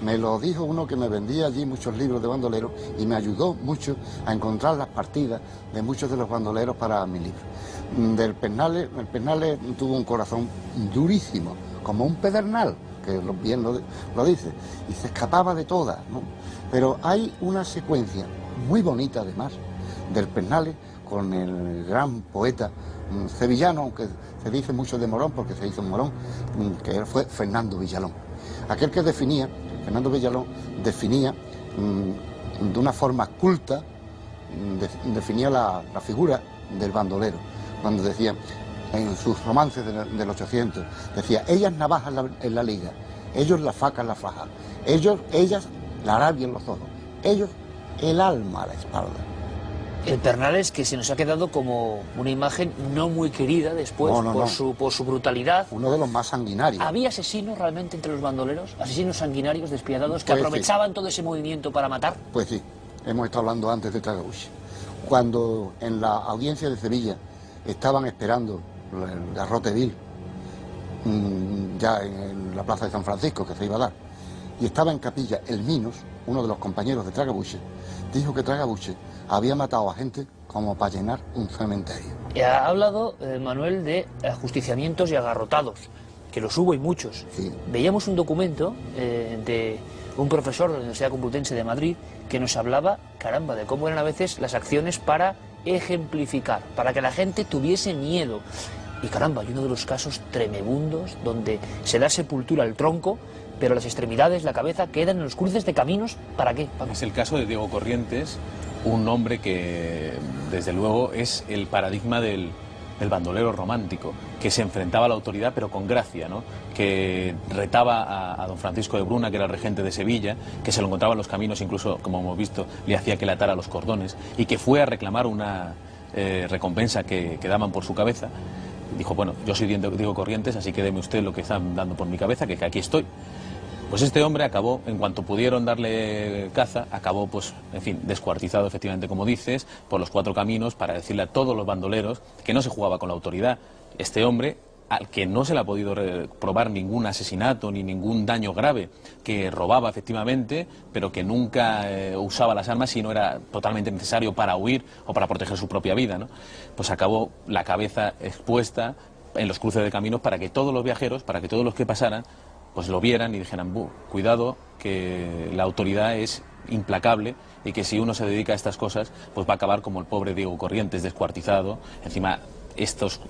Me lo dijo uno que me vendía allí muchos libros de bandoleros y me ayudó mucho a encontrar las partidas de muchos de los bandoleros para mi libro. El Pernales tuvo un corazón durísimo, como un pedernal, que bien lo dice, y se escapaba de todas, ¿no? Pero hay una secuencia muy bonita además del Pernales con el gran poeta sevillano, aunque se dice mucho de Morón porque se hizo en Morón, que fue Fernando Villalón. Aquel que definía, Fernando Villalón definía de una forma culta, definía la figura del bandolero, cuando decía en sus romances del 800, decía, ellas navajas en la liga, ellos la faca en la faja, ellas la rabia en los ojos, ellos el alma a la espalda. El Pernales que se nos ha quedado como una imagen no muy querida después por su brutalidad. Uno de los más sanguinarios. ¿Había asesinos realmente entre los bandoleros? ¿Asesinos sanguinarios, despiadados, que aprovechaban todo ese movimiento para matar? Pues sí, hemos estado hablando antes de Tragabuche. Cuando en la audiencia de Sevilla estaban esperando el garrote vil, ya en la plaza de San Francisco, que se iba a dar, y estaba en capilla el Minos, uno de los compañeros de Tragabuche, dijo que Tragabuche había matado a gente como para llenar un cementerio. Ha hablado, Manuel, de ajusticiamientos y agarrotados, que los hubo y muchos. Sí. Veíamos un documento de un profesor de la Universidad Complutense de Madrid que nos hablaba, caramba, de cómo eran a veces las acciones para ejemplificar, para que la gente tuviese miedo. Y caramba, hay uno de los casos tremebundos donde se da sepultura al tronco, pero las extremidades, la cabeza, quedan en los cruces de caminos. ¿Para qué, Paco? Es el caso de Diego Corrientes, un hombre que, desde luego, es el paradigma del bandolero romántico, que se enfrentaba a la autoridad pero con gracia, ¿no? Que retaba a don Francisco de Bruna, que era el regente de Sevilla, que se lo encontraba en los caminos, incluso, como hemos visto, le hacía que le atara los cordones, y que fue a reclamar una recompensa que daban por su cabeza. Dijo, bueno, yo soy Diego Corrientes, así que deme usted lo que están dando por mi cabeza, que aquí estoy. Pues este hombre acabó, en cuanto pudieron darle caza, acabó, pues, en fin, descuartizado, efectivamente, como dices, por los cuatro caminos, para decirle a todos los bandoleros que no se jugaba con la autoridad. Este hombre, al que no se le ha podido probar ningún asesinato ni ningún daño grave, que robaba efectivamente, pero que nunca usaba las armas si no era totalmente necesario para huir o para proteger su propia vida, ¿no? Pues acabó la cabeza expuesta en los cruces de caminos para que todos los viajeros, para que todos los que pasaran, pues lo vieran y dijeran, cuidado, que la autoridad es implacable y que si uno se dedica a estas cosas, pues va a acabar como el pobre Diego Corrientes, descuartizado. Encima, estos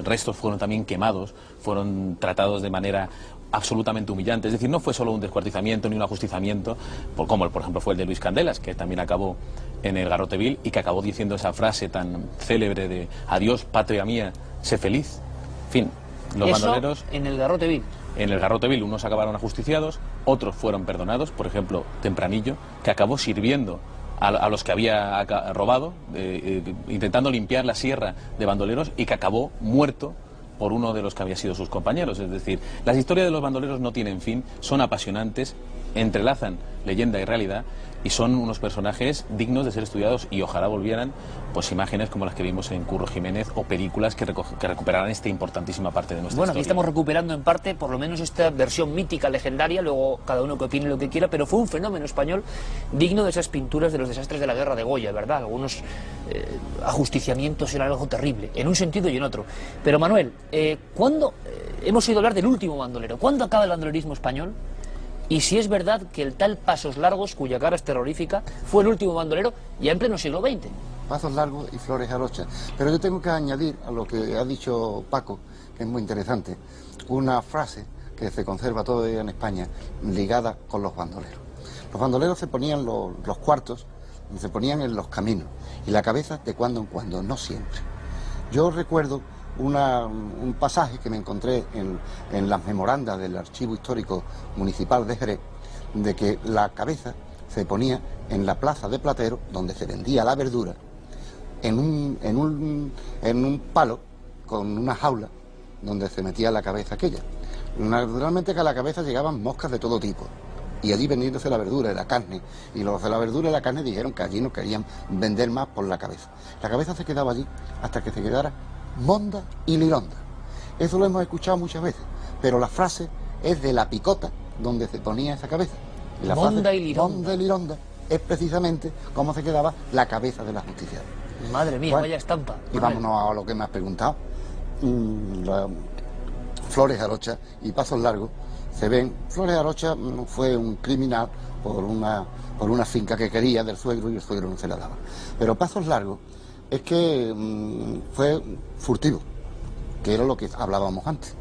restos fueron también quemados, fueron tratados de manera absolutamente humillante. Es decir, no fue solo un descuartizamiento ni un ajusticiamiento, como por ejemplo fue el de Luis Candelas, que también acabó en el garrote vil y que acabó diciendo esa frase tan célebre de adiós, patria mía, sé feliz. En fin, los bandoleros... en el garrote vil. En el garrote vil unos acabaron ajusticiados, otros fueron perdonados, por ejemplo, Tempranillo, que acabó sirviendo a los que había robado, intentando limpiar la sierra de bandoleros, y que acabó muerto por uno de los que había sido sus compañeros. Es decir, las historias de los bandoleros no tienen fin, son apasionantes, entrelazan leyenda y realidad, y son unos personajes dignos de ser estudiados, y ojalá volvieran pues imágenes como las que vimos en Curro Jiménez, o películas que recuperaran esta importantísima parte de nuestra historia. Bueno, aquí historia. estamos recuperando en parte, por lo menos, esta versión mítica, legendaria, luego cada uno que opine lo que quiera, pero fue un fenómeno español digno de esas pinturas de los desastres de la guerra de Goya, ¿verdad? Algunos ajusticiamientos eran algo terrible, en un sentido y en otro. Pero Manuel, ¿cuándo hemos oído hablar del último bandolero? ¿Cuándo acaba el bandolerismo español? Y si es verdad que el tal Pasos Largos, cuya cara es terrorífica, fue el último bandolero ya en pleno siglo XX. Pasos Largos y Flores Jarochas. Pero yo tengo que añadir a lo que ha dicho Paco, que es muy interesante, una frase que se conserva todavía en España, ligada con los bandoleros. Los bandoleros se ponían los cuartos, se ponían en los caminos, y la cabeza de cuando en cuando, no siempre. Yo recuerdo un pasaje que me encontré en las memorandas del Archivo Histórico Municipal de Jerez, de que la cabeza se ponía en la plaza de Platero, donde se vendía la verdura, en un palo con una jaula donde se metía la cabeza aquella. Naturalmente que a la cabeza llegaban moscas de todo tipo, y allí vendiéndose la verdura y la carne, y los de la verdura y la carne dijeron que allí no querían vender más por la cabeza. La cabeza se quedaba allí hasta que se quedara monda y lironda. Eso lo hemos escuchado muchas veces, pero la frase es de la picota donde se ponía esa cabeza. Y la Monda frase y Lironda. Monda y Lironda es precisamente cómo se quedaba la cabeza de la justicia. Madre mía, Bueno, vaya estampa. y vámonos a lo que me has preguntado. Flores Arocha y Pazos Largos se ven. Flores Arocha fue un criminal por una finca que quería del suegro y el suegro no se la daba. Pero Pazos Largos es que fue furtivo, que era lo que hablábamos antes.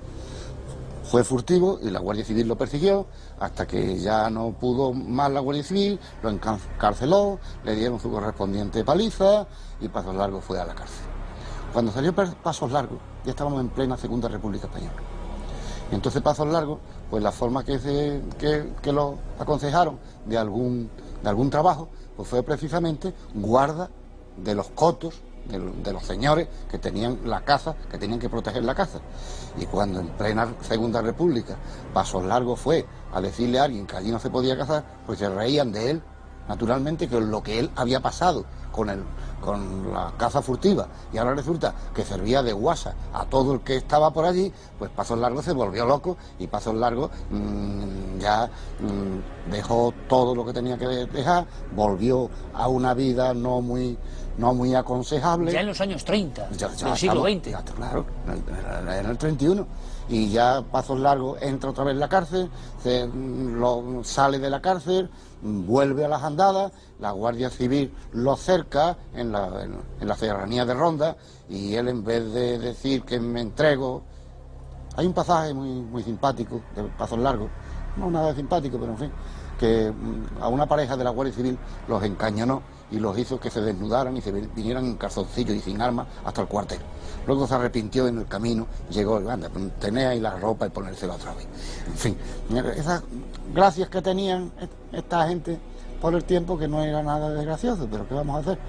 Fue furtivo y la Guardia Civil lo persiguió hasta que ya no pudo más la Guardia Civil, lo encarceló, le dieron su correspondiente paliza y Pazos Largos fue a la cárcel. Cuando salió Pazos Largos ya estábamos en plena Segunda República Española. Y entonces Pazos Largos, pues la forma que lo aconsejaron de algún trabajo, pues fue precisamente guarda de los cotos, de los señores que tenían la caza, que tenían que proteger la caza. Y cuando en plena Segunda República Pazos Largos fue a decirle a alguien que allí no se podía cazar, pues se reían de él, naturalmente, que lo que él había pasado con la caza furtiva, y ahora resulta que servía de guasa a todo el que estaba por allí, pues Pazos Largos se volvió loco y Pazos Largos dejó todo lo que tenía que dejar, volvió a una vida no muy aconsejable. Ya en los años 30, Ya del siglo XX. Claro, en el 31. Y ya Pazos Largos entra otra vez en la cárcel, sale de la cárcel, vuelve a las andadas, la Guardia Civil lo cerca en la serranía de Ronda, y él, en vez de decir que me entrego... Hay un pasaje muy simpático de Pazos Largos, no nada simpático, pero en fin, que a una pareja de la Guardia Civil los encañonó y los hizo que se desnudaran y se vinieran en calzoncillos y sin armas hasta el cuartel. Luego se arrepintió en el camino, llegó, anda, tener ahí la ropa y ponérsela otra vez. En fin, esas gracias que tenían esta gente por el tiempo, que no era nada de gracioso, pero ¿qué vamos a hacer?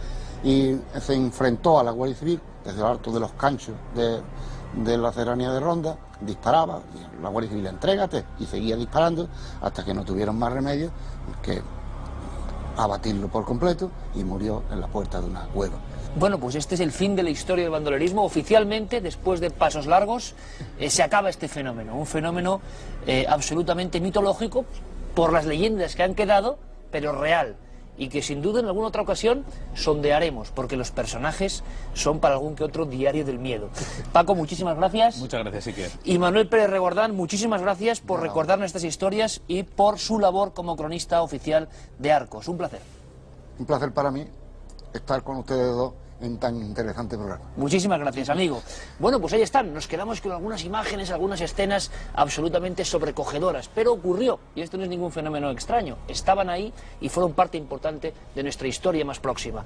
Y se enfrentó a la Guardia Civil desde el alto de los canchos de la serranía de Ronda, disparaba, y la Guardia Civil, entrégate, y seguía disparando hasta que no tuvieron más remedio que abatirlo por completo, y murió en la puerta de una cueva. Bueno, pues este es el fin de la historia del bandolerismo. Oficialmente, después de Pazos Largos, se acaba este fenómeno, un fenómeno absolutamente mitológico por las leyendas que han quedado, pero real, y que sin duda en alguna otra ocasión sondearemos, porque los personajes son para algún que otro diario del miedo. Paco, muchísimas gracias. Muchas gracias, Iker. Y Manuel Pérez Regordán, muchísimas gracias por recordarnos estas historias y por su labor como cronista oficial de Arcos. Un placer. Un placer para mí estar con ustedes dos en tan interesante programa. Muchísimas gracias, amigo. Bueno, pues ahí están. Nos quedamos con algunas imágenes, algunas escenas absolutamente sobrecogedoras. Pero ocurrió, y esto no es ningún fenómeno extraño. Estaban ahí y fueron parte importante de nuestra historia más próxima.